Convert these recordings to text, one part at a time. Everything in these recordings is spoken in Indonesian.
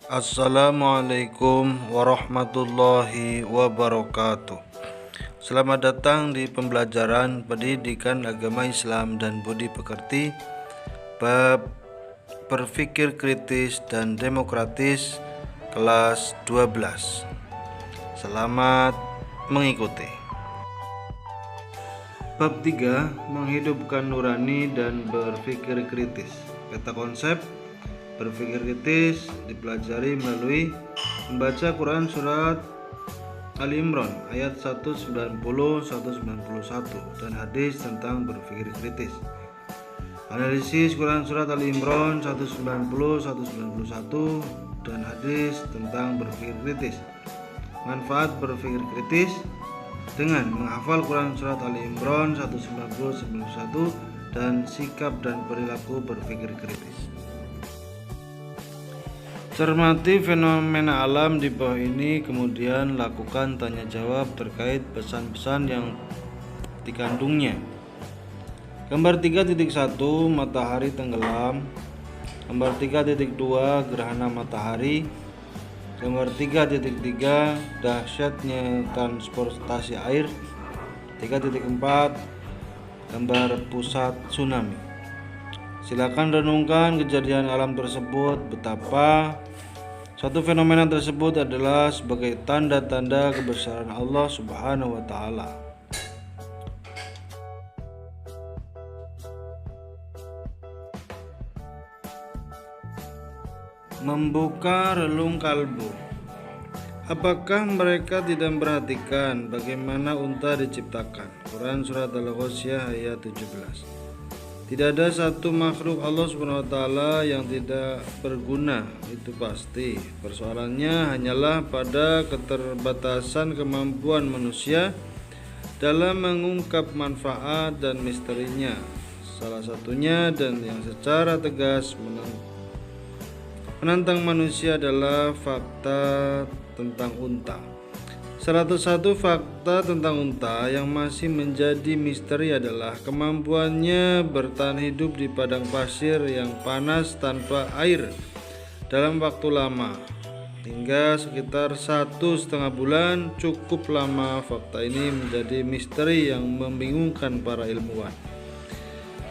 Assalamualaikum warahmatullahi wabarakatuh. Selamat datang di pembelajaran Pendidikan Agama Islam dan Budi Pekerti bab Berpikir Kritis dan Demokratis kelas 12. Selamat mengikuti. Bab 3, menghidupkan nurani dan berpikir kritis. Kata konsep berpikir kritis dipelajari melalui membaca Quran surat Ali Imran ayat 190-191 dan hadis tentang berpikir kritis. Analisis Quran surat Ali Imran 190-191 dan hadis tentang berpikir kritis. Manfaat berpikir kritis dengan menghafal Quran surat Ali Imran 190-191 dan sikap dan perilaku berpikir kritis. Cermati fenomena alam di bawah ini, kemudian lakukan tanya jawab terkait pesan-pesan yang dikandungnya. Gambar 3.1 matahari tenggelam. Gambar 3.2 gerhana matahari. Gambar 3.3 dahsyatnya transportasi air. 3.4 gambar pusat tsunami. Silakan renungkan kejadian alam tersebut, betapa suatu fenomena tersebut adalah sebagai tanda-tanda kebesaran Allah Subhanahu wa taala. Membuka relung kalbu. Apakah mereka tidak memperhatikan bagaimana unta diciptakan? Quran surat Al-Ghasyiyah ayat 17. Tidak ada satu makhluk Allah Subhanahu wa taala yang tidak berguna, itu pasti. Persoalannya hanyalah pada keterbatasan kemampuan manusia dalam mengungkap manfaat dan misterinya. Salah satunya dan yang secara tegas menantang manusia adalah fakta tentang unta. 101 fakta tentang unta yang masih menjadi misteri adalah kemampuannya bertahan hidup di padang pasir yang panas tanpa air dalam waktu lama, hingga sekitar 1,5 bulan. Cukup lama. Fakta ini menjadi misteri yang membingungkan para ilmuwan.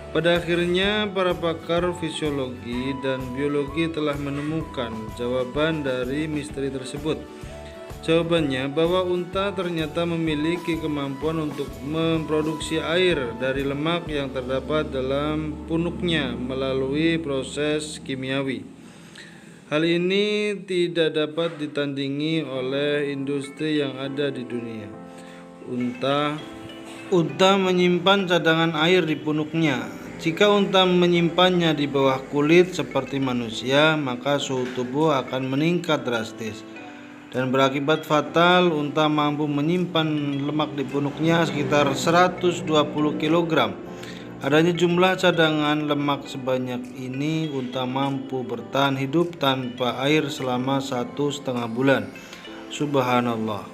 Pada akhirnya para pakar fisiologi dan biologi telah menemukan jawaban dari misteri tersebut. Jawabannya bahwa unta ternyata memiliki kemampuan untuk memproduksi air dari lemak yang terdapat dalam punuknya melalui proses kimiawi. Hal ini tidak dapat ditandingi oleh industri yang ada di dunia. Unta menyimpan cadangan air di punuknya. Jika unta menyimpannya di bawah kulit seperti manusia, maka suhu tubuh akan meningkat drastis dan berakibat fatal. Unta mampu menyimpan lemak di punuknya sekitar 120 kg. Adanya jumlah cadangan lemak sebanyak ini, unta mampu bertahan hidup tanpa air selama 1,5 bulan. Subhanallah.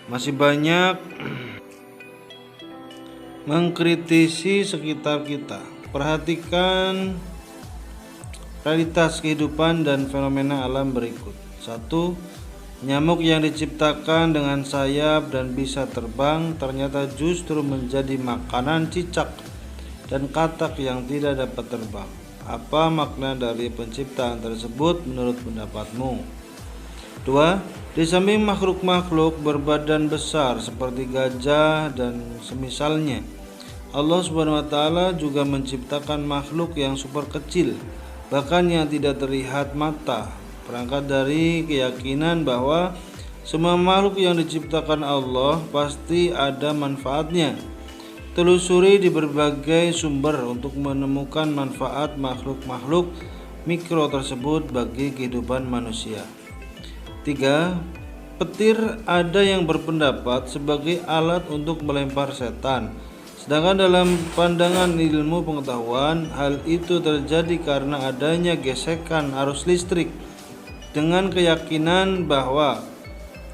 Masih banyak mengkritisi sekitar kita. Perhatikan realitas kehidupan dan fenomena alam berikut. 1. Nyamuk yang diciptakan dengan sayap dan bisa terbang ternyata justru menjadi makanan cicak dan katak yang tidak dapat terbang. Apa makna dari penciptaan tersebut menurut pendapatmu? 2. Di samping makhluk-makhluk berbadan besar seperti gajah dan semisalnya, Allah Subhanahu wa taala juga menciptakan makhluk yang super kecil, bahkan yang tidak terlihat mata. Berangkat dari keyakinan bahwa semua makhluk yang diciptakan Allah pasti ada manfaatnya. Telusuri di berbagai sumber untuk menemukan manfaat makhluk-makhluk mikro tersebut bagi kehidupan manusia. 3. Petir ada yang berpendapat sebagai alat untuk melempar setan. Sedangkan dalam pandangan ilmu pengetahuan, hal itu terjadi karena adanya gesekan arus listrik. Dengan keyakinan bahwa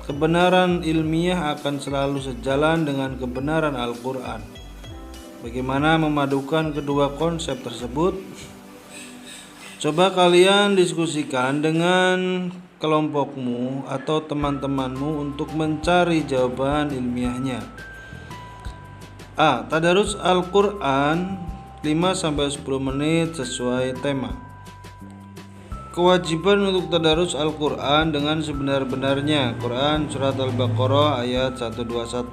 kebenaran ilmiah akan selalu sejalan dengan kebenaran Al-Quran. Bagaimana memadukan kedua konsep tersebut? Coba kalian diskusikan dengan kelompokmu atau teman-temanmu untuk mencari jawaban ilmiahnya. A. Tadarus Al-Quran 5-10 menit sesuai tema. Kewajiban untuk tadarus Al-Quran dengan sebenar-benarnya. Quran Surat Al-Baqarah ayat 121.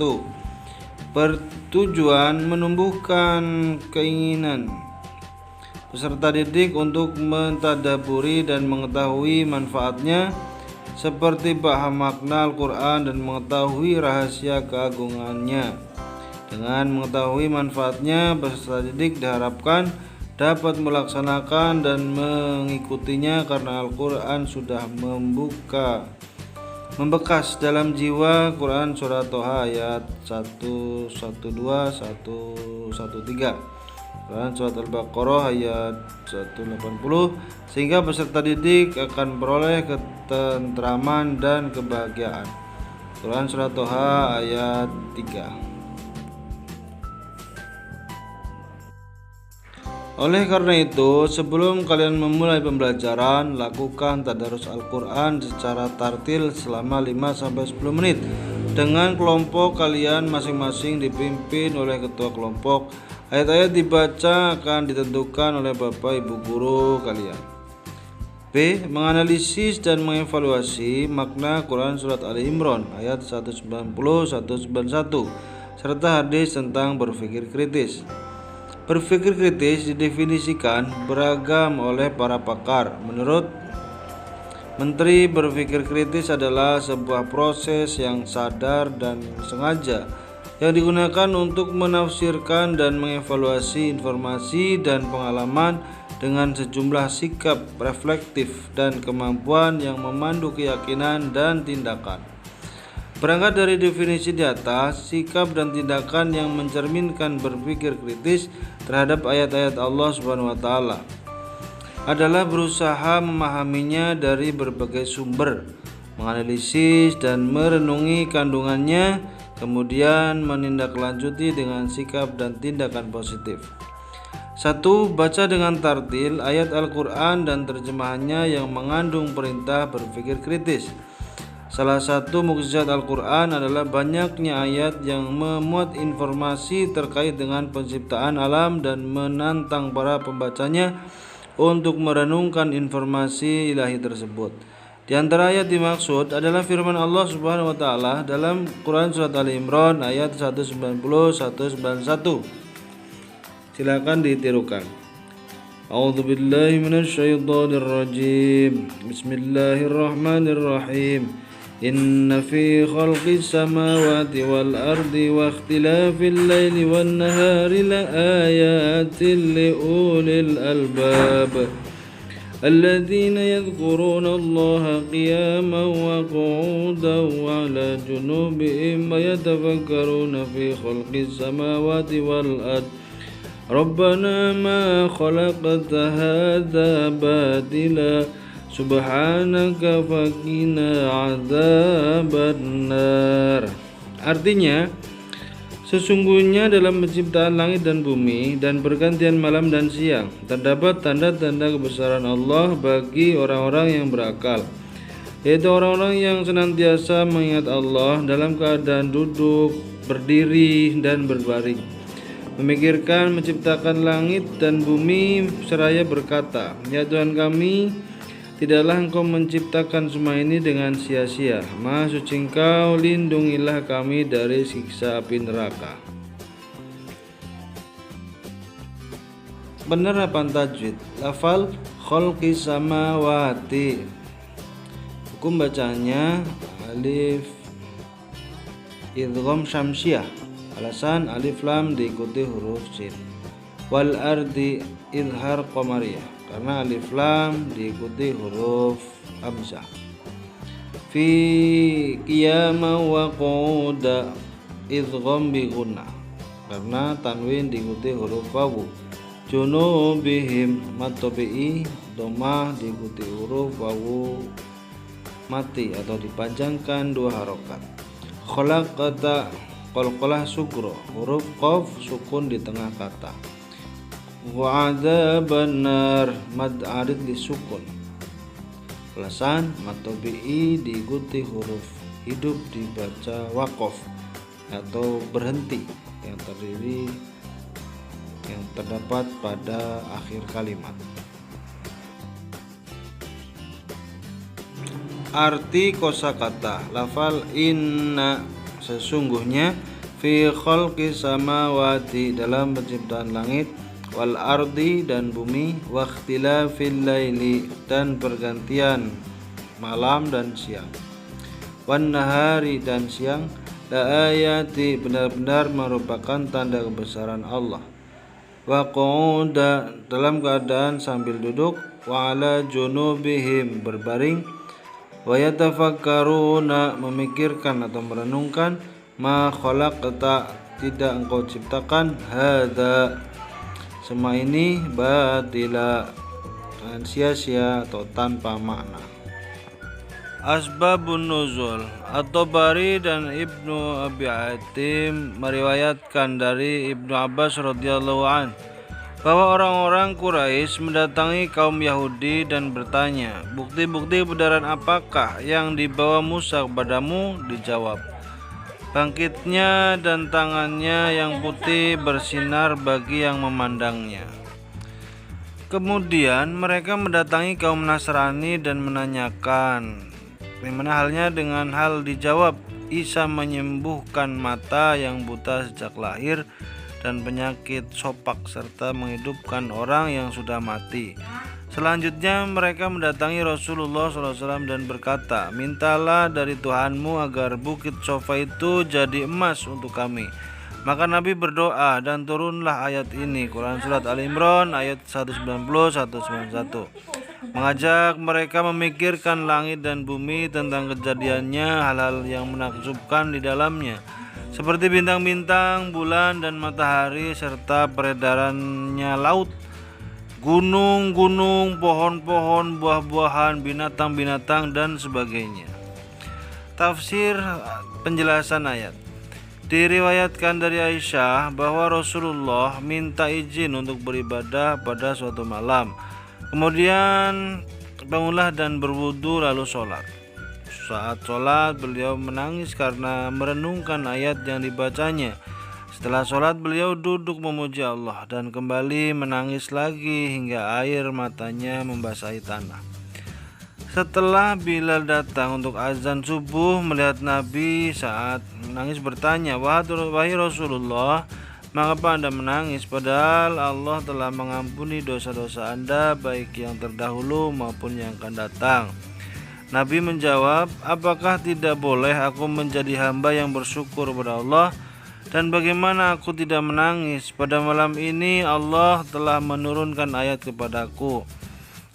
Bertujuan menumbuhkan keinginan peserta didik untuk mentadaburi dan mengetahui manfaatnya, seperti paham makna Al-Quran dan mengetahui rahasia keagungannya. Dengan mengetahui manfaatnya, peserta didik diharapkan dapat melaksanakan dan mengikutinya karena Al-Quran sudah membekas dalam jiwa. Quran Surat Toha ayat 112-113, Quran Surat Al-Baqarah ayat 180, sehingga peserta didik akan beroleh ketentraman dan kebahagiaan. Quran Surat Toha ayat 3. Oleh karena itu, sebelum kalian memulai pembelajaran, lakukan tadarus Al-Quran secara tartil selama 5-10 menit dengan kelompok kalian masing-masing, dipimpin oleh ketua kelompok. Ayat-ayat dibaca akan ditentukan oleh Bapak Ibu guru kalian. B. Menganalisis dan mengevaluasi makna Quran Surat Ali Imran ayat 190-191 serta hadis tentang berpikir kritis. Berpikir kritis didefinisikan beragam oleh para pakar. Menurut Menteri, berpikir kritis adalah sebuah proses yang sadar dan sengaja yang digunakan untuk menafsirkan dan mengevaluasi informasi dan pengalaman dengan sejumlah sikap reflektif dan kemampuan yang memandu keyakinan dan tindakan. Berangkat dari definisi di atas, sikap dan tindakan yang mencerminkan berpikir kritis terhadap ayat-ayat Allah Subhanahu wa taala adalah berusaha memahaminya dari berbagai sumber, menganalisis dan merenungi kandungannya, kemudian menindaklanjuti dengan sikap dan tindakan positif. 1. Baca dengan tartil ayat Al-Quran dan terjemahannya yang mengandung perintah berpikir kritis. Salah satu mukjizat Al-Quran adalah banyaknya ayat yang memuat informasi terkait dengan penciptaan alam dan menantang para pembacanya untuk merenungkan informasi ilahi tersebut. Di antara ayat dimaksud adalah firman Allah Subhanahu wa taala dalam Quran Surat Ali Imran ayat 190-191. Silakan ditirukan. A'udzubillahi minasyaitonirrajim. Bismillahirrahmanirrahim. Inna fi khalqis samawati wal ardi wa ikhtilafil laili wan nahari la ayatin li ulil albab الذين يذكرون الله قياما وقعودا وعلى جنوبهم ويتفكرون في خلق السماوات والأرض ربنا ما خلقت هذا باطلا سبحانك فقنا عذاب النار. Artinya, sesungguhnya dalam penciptaan langit dan bumi dan pergantian malam dan siang terdapat tanda-tanda kebesaran Allah bagi orang-orang yang berakal, yaitu orang-orang yang senantiasa mengingat Allah dalam keadaan duduk, berdiri, dan berbaring, memikirkan menciptakan langit dan bumi seraya berkata, "Ya Tuhan kami, tidaklah Engkau menciptakan semua ini dengan sia-sia. Maha suci Engkau, lindungilah kami dari siksa api neraka." Penerapan tajwid. Lafal khalqis samawati. Hukum bacaannya alif idgham syamsiah. Alasan alif lam diikuti huruf sin. Wal ardi idhar qamariyah, karena alif lam diikuti huruf hamzah. Fi qiyama wa qu'uda idgham bi gunnah, karena tanwin diikuti huruf wawu. Junubihim matobi'i domah diikuti huruf wawu mati atau dipanjangkan 2 harokat. Khalaqata qalqalah sugro, huruf qaf sukun di tengah kata. wa adzaban nar mad arid disukun. Alasan matobi'i diikuti huruf hidup dibaca waqaf atau berhenti yang terdapat pada akhir kalimat. Arti kosakata lafal inna sesungguhnya fi khalqis samawati dalam penciptaan langit wal ardi dan bumi wa ikhtilafil laili dan pergantian malam dan siang wan nahari dan siang la ayati benar-benar merupakan tanda kebesaran Allah wa qu'uda dalam keadaan sambil duduk wa ala junubihim berbaring wa yatafakkaruna memikirkan atau merenungkan ma khalaqta tidak engkau ciptakan hadza semua ini batila dengan sia-sia atau tanpa makna. Asbabun nuzul At-Tabari dan Ibnu Abi Hatim meriwayatkan dari Ibnu Abbas radhiyallahu an bahwa orang-orang Quraisy mendatangi kaum Yahudi dan bertanya, bukti-bukti kebenaran apakah yang dibawa Musa kepadamu? Dijawab, bangkitnya dan tangannya yang putih bersinar bagi yang memandangnya. Kemudian mereka mendatangi kaum Nasrani dan menanyakan, bagaimana halnya dengan hal dijawab, Isa menyembuhkan mata yang buta sejak lahir dan penyakit sopak serta menghidupkan orang yang sudah mati. Selanjutnya mereka mendatangi Rasulullah SAW dan berkata, mintalah dari Tuhanmu agar bukit Sofa itu jadi emas untuk kami. Maka Nabi berdoa dan turunlah ayat ini, Quran Surat Al-Imran ayat 190-191, mengajak mereka memikirkan langit dan bumi tentang kejadiannya, hal-hal yang menakjubkan di dalamnya, seperti bintang-bintang, bulan dan matahari, serta peredarannya laut, gunung-gunung, pohon-pohon, buah-buahan, binatang-binatang dan sebagainya. Tafsir penjelasan ayat. Diriwayatkan dari Aisyah bahwa Rasulullah minta izin untuk beribadah pada suatu malam. Kemudian bangunlah dan berwudu lalu sholat. Saat sholat beliau menangis karena merenungkan ayat yang dibacanya. Setelah sholat beliau duduk memuji Allah dan kembali menangis lagi hingga air matanya membasahi tanah. Setelah Bilal datang untuk azan subuh, melihat Nabi saat menangis bertanya, wahai Rasulullah, mengapa Anda menangis padahal Allah telah mengampuni dosa-dosa Anda baik yang terdahulu maupun yang akan datang? Nabi menjawab, apakah tidak boleh aku menjadi hamba yang bersyukur kepada Allah? Dan bagaimana aku tidak menangis? Pada malam ini Allah telah menurunkan ayat kepadaku.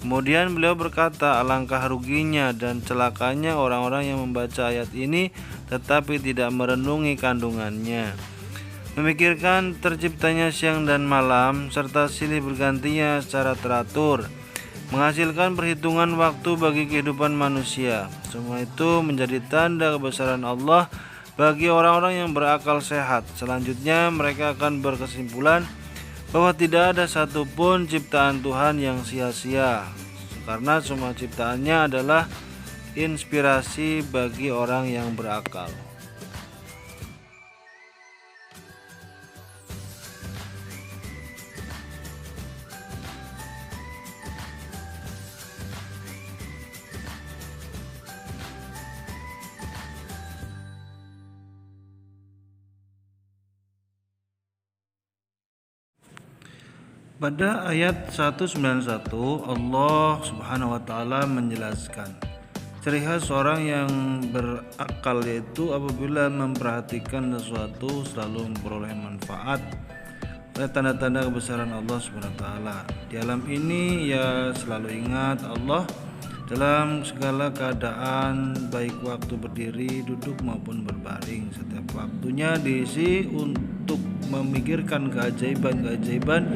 Kemudian beliau berkata, alangkah ruginya dan celakanya orang-orang yang membaca ayat ini tetapi tidak merenungi kandungannya. Memikirkan terciptanya siang dan malam serta silih bergantinya secara teratur, menghasilkan perhitungan waktu bagi kehidupan manusia. Semua itu menjadi tanda kebesaran Allah bagi orang-orang yang berakal sehat. Selanjutnya mereka akan berkesimpulan bahwa tidak ada satupun ciptaan Tuhan yang sia-sia, karena semua ciptaannya adalah inspirasi bagi orang yang berakal. Pada ayat 191 Allah Subhanahu wa taala menjelaskan ciri khas orang yang berakal yaitu apabila memperhatikan sesuatu selalu memperoleh manfaat. Ada tanda-tanda kebesaran Allah Subhanahu wa taala. Di alam ini ia selalu ingat Allah dalam segala keadaan, baik waktu berdiri, duduk maupun berbaring. Setiap waktunya diisi untuk memikirkan keajaiban-keajaiban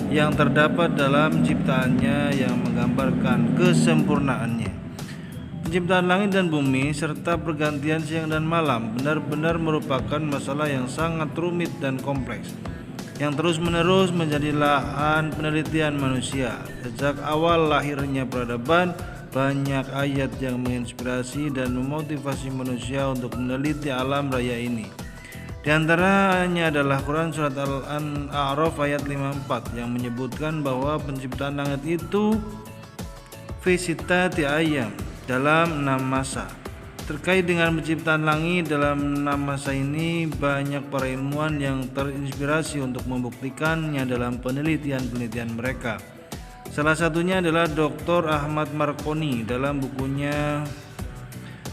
yang terdapat dalam ciptaannya yang menggambarkan kesempurnaannya. Penciptaan langit dan bumi serta pergantian siang dan malam benar-benar merupakan masalah yang sangat rumit dan kompleks yang terus-menerus menjadi lahan penelitian manusia. Sejak awal lahirnya peradaban, banyak ayat yang menginspirasi dan memotivasi manusia untuk meneliti alam raya ini. Di antaranya adalah Quran surat Al-A'raf ayat 54 yang menyebutkan bahwa penciptaan langit itu fi sittati ayyam, dalam 6 masa. Terkait dengan penciptaan langit dalam 6 masa ini, banyak para ilmuwan yang terinspirasi untuk membuktikannya dalam penelitian-penelitian mereka. Salah satunya adalah Dr. Ahmad Marconi dalam bukunya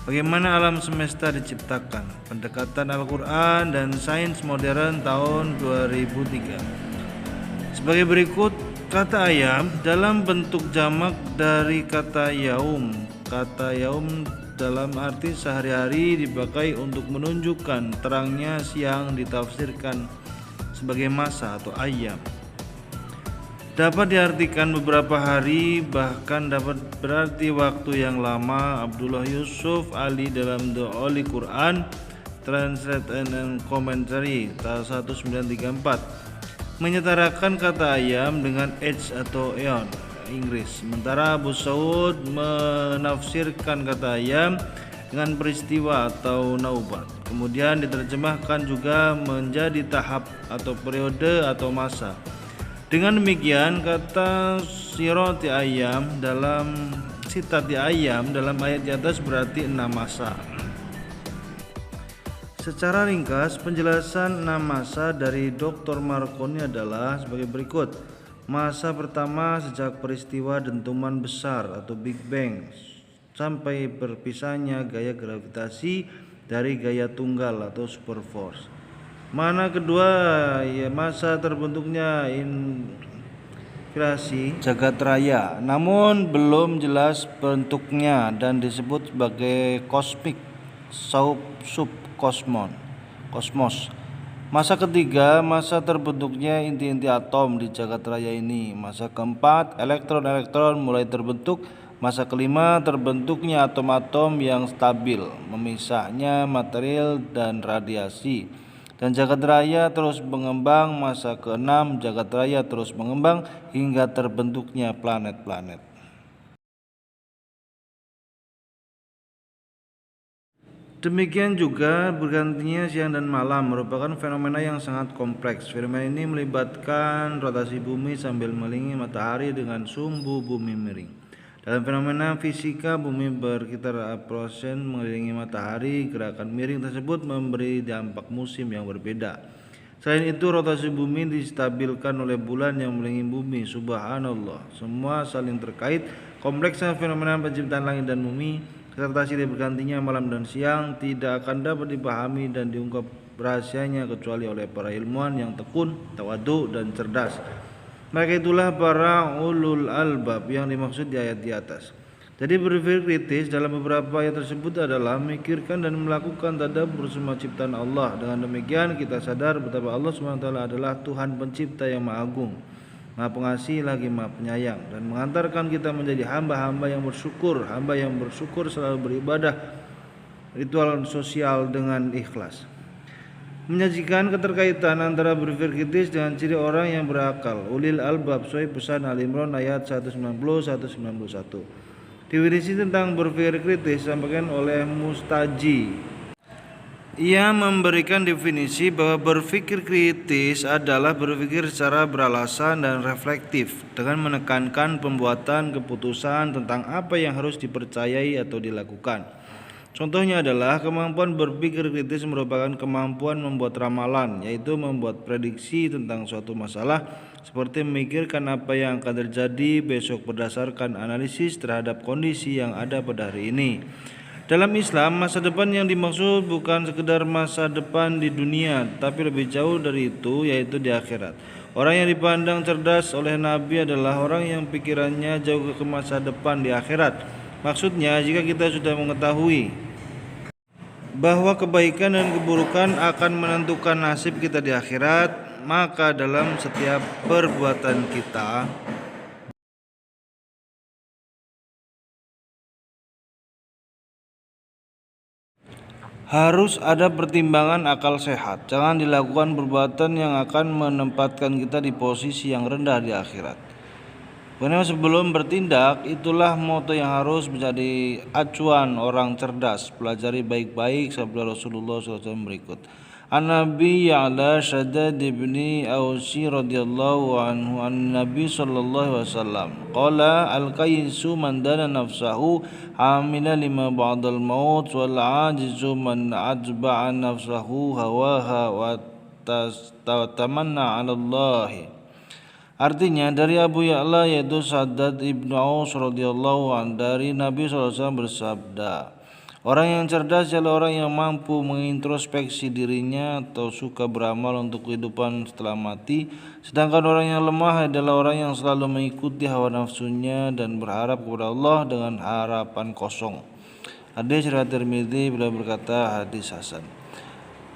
Bagaimana Alam Semesta Diciptakan, Pendekatan Al-Quran dan Sains Modern tahun 2003. Sebagai berikut, kata ayam dalam bentuk jamak dari kata yaum. Kata yaum dalam arti sehari-hari dipakai untuk menunjukkan terangnya siang, ditafsirkan sebagai masa atau ayam. Dapat diartikan beberapa hari, bahkan dapat berarti waktu yang lama. Abdullah Yusuf Ali dalam The Holy Quran Translate and Commentary tahun 1934 menyetarakan kata ayam dengan age atau eon Inggris, sementara Abu Saud menafsirkan kata ayam dengan peristiwa atau naubat. Kemudian diterjemahkan juga menjadi tahap atau periode atau masa. Dengan demikian, kata sirati ayam dalam sitati ayam dalam ayat di atas berarti 6 masa. Secara ringkas, penjelasan 6 masa dari Dr. Marconi adalah sebagai berikut. Masa pertama sejak peristiwa dentuman besar atau Big Bang sampai berpisahnya gaya gravitasi dari gaya tunggal atau super force. Mana kedua, ya masa terbentuknya inflasi jagat raya, namun belum jelas bentuknya dan disebut sebagai kosmik kosmos. Masa ketiga, masa terbentuknya inti-inti atom di jagat raya ini. Masa keempat, elektron-elektron mulai terbentuk. Masa kelima, terbentuknya atom-atom yang stabil, memisahnya material dan radiasi. Dan jagat raya terus mengembang. Masa ke-6, jagat raya terus mengembang hingga terbentuknya planet-planet. Demikian juga bergantinya siang dan malam merupakan fenomena yang sangat kompleks. Fenomena ini melibatkan rotasi bumi sambil mengelilingi matahari dengan sumbu bumi miring. Dalam fenomena fisika, bumi berkitar aprosen mengelilingi matahari. Gerakan miring tersebut memberi dampak musim yang berbeda. Selain itu, rotasi bumi distabilkan oleh bulan yang mengelilingi bumi. Subhanallah, semua saling terkait. Kompleksnya fenomena penciptaan langit dan bumi serta silih bergantinya malam dan siang tidak akan dapat dipahami dan diungkap rahasianya kecuali oleh para ilmuwan yang tekun, tawadhu dan cerdas. Mereka itulah para ulul albab yang dimaksud di ayat di atas. Jadi berpikir kritis dalam beberapa ayat tersebut adalah memikirkan dan melakukan tadabbur semua ciptaan Allah. Dengan demikian kita sadar betapa Allah SWT adalah Tuhan pencipta yang maha agung, maha pengasih lagi maha penyayang, dan mengantarkan kita menjadi hamba-hamba yang bersyukur. Hamba yang bersyukur selalu beribadah ritual sosial dengan ikhlas. Menyajikan keterkaitan antara berpikir kritis dengan ciri orang yang berakal. Ulil albab, Sahih pesan Al-Imran ayat 190-191. Definisi tentang berpikir kritis disampaikan oleh Mustaji. Ia memberikan definisi bahwa berpikir kritis adalah berpikir secara beralasan dan reflektif dengan menekankan pembuatan keputusan tentang apa yang harus dipercayai atau dilakukan. Contohnya adalah kemampuan berpikir kritis merupakan kemampuan membuat ramalan, yaitu membuat prediksi tentang suatu masalah seperti memikirkan apa yang akan terjadi besok berdasarkan analisis terhadap kondisi yang ada pada hari ini. Dalam Islam, masa depan yang dimaksud bukan sekedar masa depan di dunia, tapi lebih jauh dari itu, yaitu di akhirat. Orang yang dipandang cerdas oleh Nabi adalah orang yang pikirannya jauh ke masa depan di akhirat. Maksudnya, jika kita sudah mengetahui bahwa kebaikan dan keburukan akan menentukan nasib kita di akhirat, maka dalam setiap perbuatan kita Harus ada pertimbangan akal sehat. Jangan dilakukan perbuatan yang akan menempatkan kita di posisi yang rendah di akhirat. Karena sebelum bertindak, itulah moto yang harus menjadi acuan orang cerdas. Pelajari baik-baik sabda Rasulullah SAW berikut. An-Nabi Ya'la Shaddad ibni Ausi radhiyallahu anhu an-Nabi sallallahu alaihi wasallam qala al-qayyisu man dana nafsahu amila lima ba'dal maut wal ajizu man ajba'a nafsahu hawaha wa tamanna 'ala Allah. Artinya dari Abu Ya'la yaitu Shaddad ibnu Aus radhiyallahu anhu dari Nabi SAW bersabda, orang yang cerdas adalah orang yang mampu mengintrospeksi dirinya atau suka beramal untuk kehidupan setelah mati. Sedangkan orang yang lemah adalah orang yang selalu mengikuti hawa nafsunya dan berharap kepada Allah dengan harapan kosong. Hadis riwayat Tirmidzi, beliau berkata hadis hasan.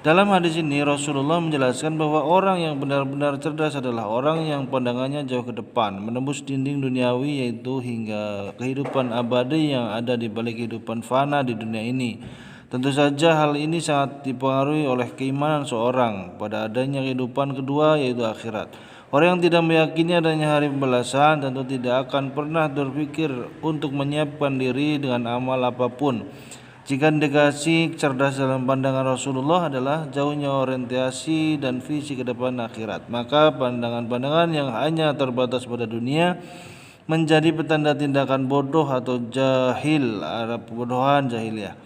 Dalam hadis ini Rasulullah menjelaskan bahwa orang yang benar-benar cerdas adalah orang yang pandangannya jauh ke depan, menembus dinding duniawi yaitu hingga kehidupan abadi yang ada di balik kehidupan fana di dunia ini. Tentu saja hal ini sangat dipengaruhi oleh keimanan seorang pada adanya kehidupan kedua yaitu akhirat. Orang yang tidak meyakini adanya hari pembalasan tentu tidak akan pernah berpikir untuk menyiapkan diri dengan amal apapun. Jika indikasi cerdas dalam pandangan Rasulullah adalah jauhnya orientasi dan visi ke depan akhirat, maka pandangan-pandangan yang hanya terbatas pada dunia menjadi petanda tindakan bodoh atau jahil, Arab kebodohan jahiliyah.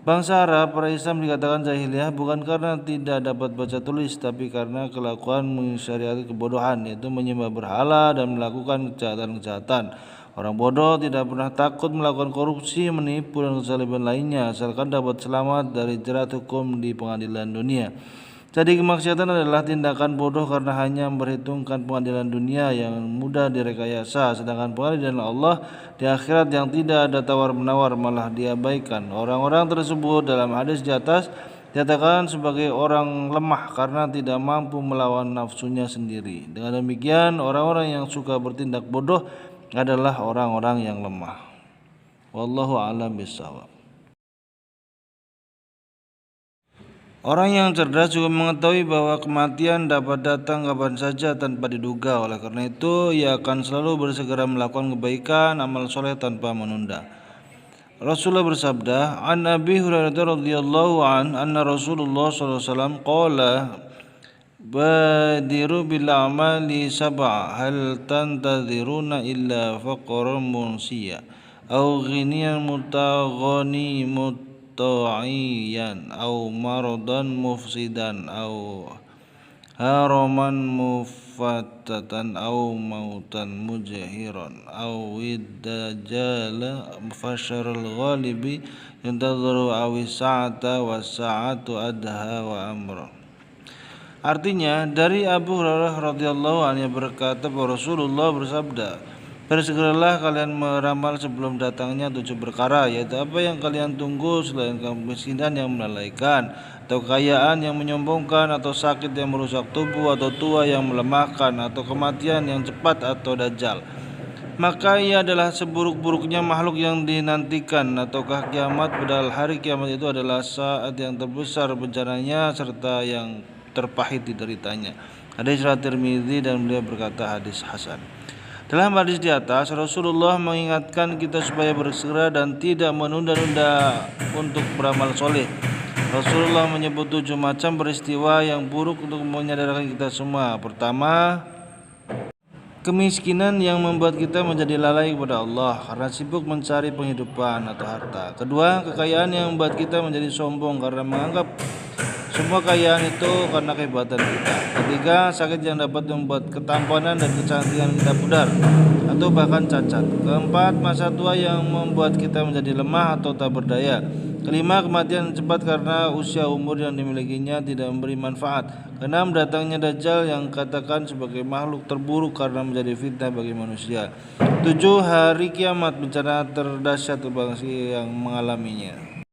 Bangsa Arab pada Islam dikatakan jahiliyah bukan karena tidak dapat baca tulis, tapi karena kelakuan mensyariati kebodohan, yaitu menyembah berhala dan melakukan kejahatan-kejahatan. Orang bodoh tidak pernah takut melakukan korupsi, menipu dan kezaliman lainnya asalkan dapat selamat dari jerat hukum di pengadilan dunia. Jadi kemaksiatan adalah tindakan bodoh karena hanya memperhitungkan pengadilan dunia yang mudah direkayasa, sedangkan pengadilan Allah di akhirat yang tidak ada tawar-menawar malah diabaikan. Orang-orang tersebut dalam hadis di atas dikatakan sebagai orang lemah karena tidak mampu melawan nafsunya sendiri. Dengan demikian orang-orang yang suka bertindak bodoh adalah orang-orang yang lemah. Wallahu a'lam bishawab. Orang yang cerdas juga mengetahui bahwa kematian dapat datang kapan saja tanpa diduga. Oleh karena itu, ia akan selalu bersegera melakukan kebaikan, amal soleh tanpa menunda. Rasulullah bersabda, An Abi Hurairah radhiyallahu an anna Rasulullah sallallahu alaihi wasallam qala badiru bil a'mali sab'a hal tantadhiruna illa faqran munsiya aw ghiniyan mutaghani ta'iyan au maradan mufsidan au haraman mufattatan au mautan mujhiran au iddajala fasharul ghalibi yantadharu awi sa'ata wa sa'atu adha wa amra. Artinya dari Abu Hurairah radhiyallahu anhu berkata bahwa Rasulullah bersabda, bersegeralah kalian meramal sebelum datangnya 7 perkara, yaitu apa yang kalian tunggu selain kemiskinan yang melalaikan, atau kekayaan yang menyombongkan, atau sakit yang merusak tubuh, atau tua yang melemahkan, atau kematian yang cepat, atau dajjal. Maka ia adalah seburuk-buruknya makhluk yang dinantikan, ataukah kiamat, padahal hari kiamat itu adalah saat yang terbesar bencananya serta yang terpahit dideritanya. Hadis riwayat Tirmidzi dan beliau berkata hadis hasan. Dalam hadis di atas, Rasulullah mengingatkan kita supaya bersegera dan tidak menunda-nunda untuk beramal soleh. Rasulullah menyebut 7 macam peristiwa yang buruk untuk menyadarkan kita semua. Pertama, kemiskinan yang membuat kita menjadi lalai kepada Allah karena sibuk mencari penghidupan atau harta. Kedua, kekayaan yang membuat kita menjadi sombong karena menganggap semua kekayaan itu karena kehebatan kita. Ketiga, sakit yang dapat membuat ketampanan dan kecantikan kita pudar atau bahkan cacat. Keempat, masa tua yang membuat kita menjadi lemah atau tak berdaya. Kelima, kematian cepat karena usia umur yang dimilikinya tidak memberi manfaat. Keenam, datangnya Dajjal yang katakan sebagai makhluk terburuk karena menjadi fitnah bagi manusia. 7, hari kiamat, bencana terdahsyat bagi yang mengalaminya.